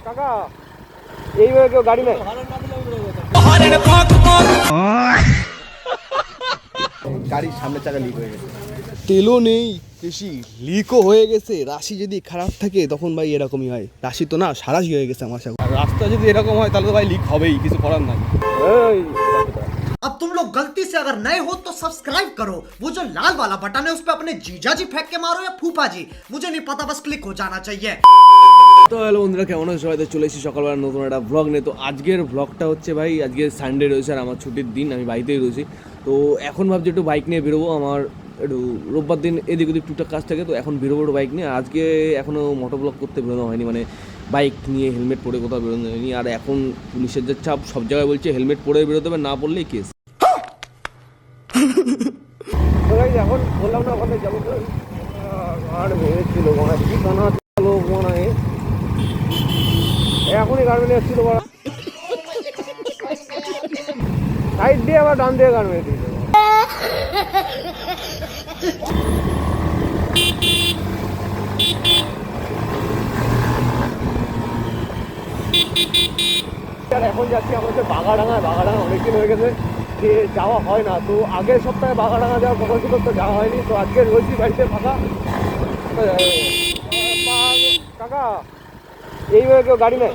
কাকা এইভাবে কেউ গাড়ি নেয়? গাড়ির সামনের চাকা লিক হয়ে গেছে, তেলও নেই বেশি, লিকও হয়ে গেছে। রাশি যদি খারাপ থাকে তখন ভাই এরকমই হয়। রাশি তো না, সারাশি হয়ে গেছে আমার সাথে। রাস্তা যদি এরকম হয় তাহলে তো ভাই লিক হবেই, কিছু করার নাই। अब तुम लोग गलती से अगर नए हो तो सब्सक्राइब करो, वो जो लाल वाला बटन है उस पर अपने जीजा जी फेंक के मारो या फूफा जी, मुझे नहीं पता, बस क्लिक हो जाना चाहिए। তো হ্যালো বন্ধুরা, কেমন আছে সবাই? তো চলে এসেছি সকালবেলা নতুন একটা ব্লগ নিয়ে। তো আজকের ব্লগটা হচ্ছে ভাই, আজকে সানডে রয়েছে আর আমার ছুটির দিন, আমি বাড়িতেই রয়েছি। তো এখন ভাবছি একটু বাইক নিয়ে বেরোবো। আমার একটু রোববার দিন এদিক ওদিক টুকটাক কাজ থাকে, তো এখন বেরোবো বাইক নিয়ে। আজকে এখনও মোটো ব্লগ করতে বেরোনো হয়নি, মানে বাইক নিয়ে হেলমেট পরে কোথাও বেরোনো হয়নি। আর এখন পুলিশের যে চাপ, সব জায়গায় বলছে হেলমেট পরে বেরোতে হবে, না পড়লেই কেস। এখন বললাম না ওখানে যাবো, আর ভেবেছিল মনে হয় ঠিকানা চলো মনে হয় এখনই গার্মেন্টে এসেছিল বড় সাইড দিয়ে আবার ডান দিয়ে গার্মেন্টে দিল। এখন যাচ্ছি আমরা হচ্ছে বাগাডাঙ্গা অনেকদিন হয়ে গেছে যে যাওয়া হয় না। তো আগের সপ্তাহে বাগাডাঙ্গা যাওয়ার কথা ছিল, তো যাওয়া হয়নি। তো আজকে রয়েছি বাড়িতে ফাঁকা। কাকা এইভাবে কেউ গাড়ি নেয়?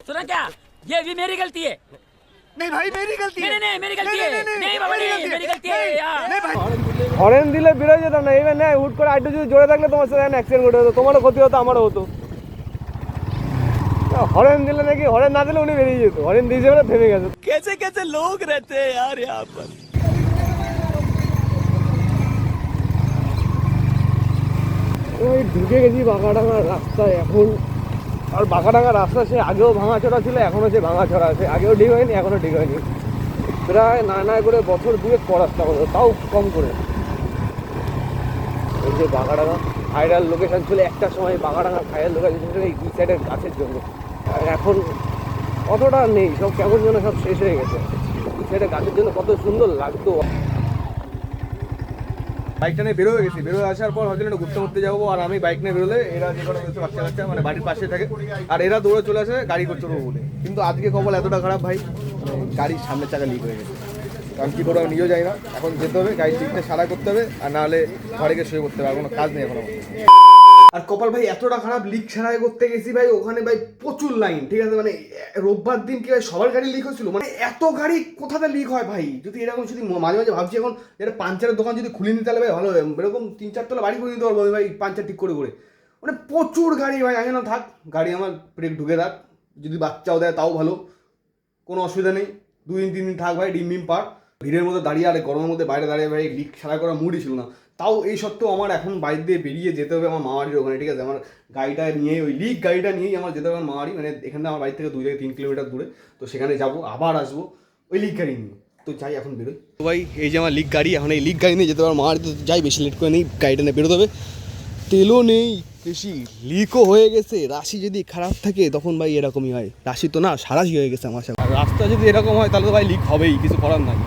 सुना क्या? ये भी मेरी गलती है। नहीं भाई मेरी गलती है, नहीं मेरी गलती है। नहीं बाबा नहीं, मेरी गलती है यार। হরেন দিলে বেরোয় যেতাম না, এইবার নেয় হুট করে আইটু যদি জোরে থাকলে তোমার সাথে অ্যাক্সিডেন্ট ঘটে হতো, তোমারও ক্ষতি হতো আমারও হতো। হরেন দিলে নাকি, হরেন না দিলে উনি বেরিয়ে যেত, হরেন দিয়েছে বলে থেমে গেছে। कैसे कैसे लोग रहते हैं यार यहाँ पर। ওই ঢুকে গেছি বাঘাডাঙ্গার রাস্তায় এখন। আর বাঘাডাঙ্গার রাস্তা সে আগেও ভাঙাচোরা ছিল, এখনও সে ভাঙাচোরা আছে। আগেও ঠিক হয়নি, এখনও ঠিক হয়নি। প্রায় না করে বছর দুয়েক পর রাস্তা করবে, তাও কম করে। এই যে বাঘাডাঙ্গা ভাইরাল লোকেশন ছিল একটা সময়, বাঘাডাঙ্গা ভাইরাল লোকেশন ছিল এই সাইডের গাছের জন্য। আর এখন অতটা নেই, সব কেমন যেন সব শেষ হয়ে গেছে। এই সাইডের গাছের জন্য কত সুন্দর লাগতো। বাইকটা নিয়ে বেরোয় গেছি, বেরোয় আসার পর হয়তো ঘুরতে ঘুরতে যাবো। আর আমি বাইক নিয়ে বেরোলে এরা যে কোনো বাচ্চা কাচ্চা মানে বাড়ির পাশে থাকে, আর এরা দৌড়ে চলে আসে গাড়ি করতে হবে বলে। কিন্তু আজকে কপাল এতটা খারাপ ভাই, গাড়ির সামনের চাকা লিক হয়ে গেছে। কারণ কী করে আমি নিজেও যাই না, এখন যেতে হবে গাড়ির লিকটা সারা করতে হবে, আর নাহলে ঘরে গিয়ে শুয়ে করতে হবে, আর কোনো কাজ নেই এখন আমার। আর কপাল ভাই এতটা খারাপ, লিক সারাই করতে গেছি ভাই, ওখানে ভাই প্রচুর লাইন। ঠিক আছে, মানে রোববার দিন কি ভাই সবার গাড়ি লিক হয়েছিল, মানে এত গাড়ি কোথাতে লিক হয় ভাই। যদি এরকম যদি মাঝে মাঝে ভাবছি এখন এটা পাঞ্চারের দোকান যদি খুলে নিতে তাহলে ভাই ভালো হয়, এরকম 3-4 তলা বাড়ি করে নিতে পারবো ভাই পাঞ্চার ঠিক করে করে। মানে প্রচুর গাড়ি ভাই, আগে না থাক গাড়ি আমার ব্রেক ঢুকে থাক, যদি বাচ্চাও দেয় তাও ভালো, কোনো অসুবিধা নেই। 2-3 দিন থাক ভাই, ডিম পার। ভিড়ের মধ্যে দাঁড়িয়ে আর গরমের মধ্যে বাইরে দাঁড়িয়ে ভাই লিক সারা করা মুডই ছিল না। তাও এই সত্ত্বেও আমার এখন বাইরে দিয়ে বেরিয়ে যেতে হবে আমার মামারির ওখানে। ঠিক আছে, আমার গাড়িটা নিয়ে ওই লিক গাড়িটা নিয়েই আমার যেতে হবে আমার মামারি, মানে এখানে আমার বাড়ি থেকে 2-3 কিলোমিটার দূরে। তো সেখানে যাবো, আবার আসবো ওই লিক গাড়ি নিয়ে। তো যাই এখন বেরোই তো ভাই, এই যে আমার লিক গাড়ি, এখন এই লিক গাড়ি নিয়ে যেতে হবে আমার মামারিতে। যাই বেশি লেট করে নেই, গাড়িটা নিয়ে বেরোতে হবে। তেলও নেই বেশি, লিকও হয়ে গেছে। রাশি যদি খারাপ থাকে তখন ভাই এরকমই হয়। রাশি তো না, সারাশি হয়ে গেছে আমার সাথে। আর রাস্তা যদি এরকম হয় তাহলে তো ভাই লিক হবেই, কিছু করার নাই।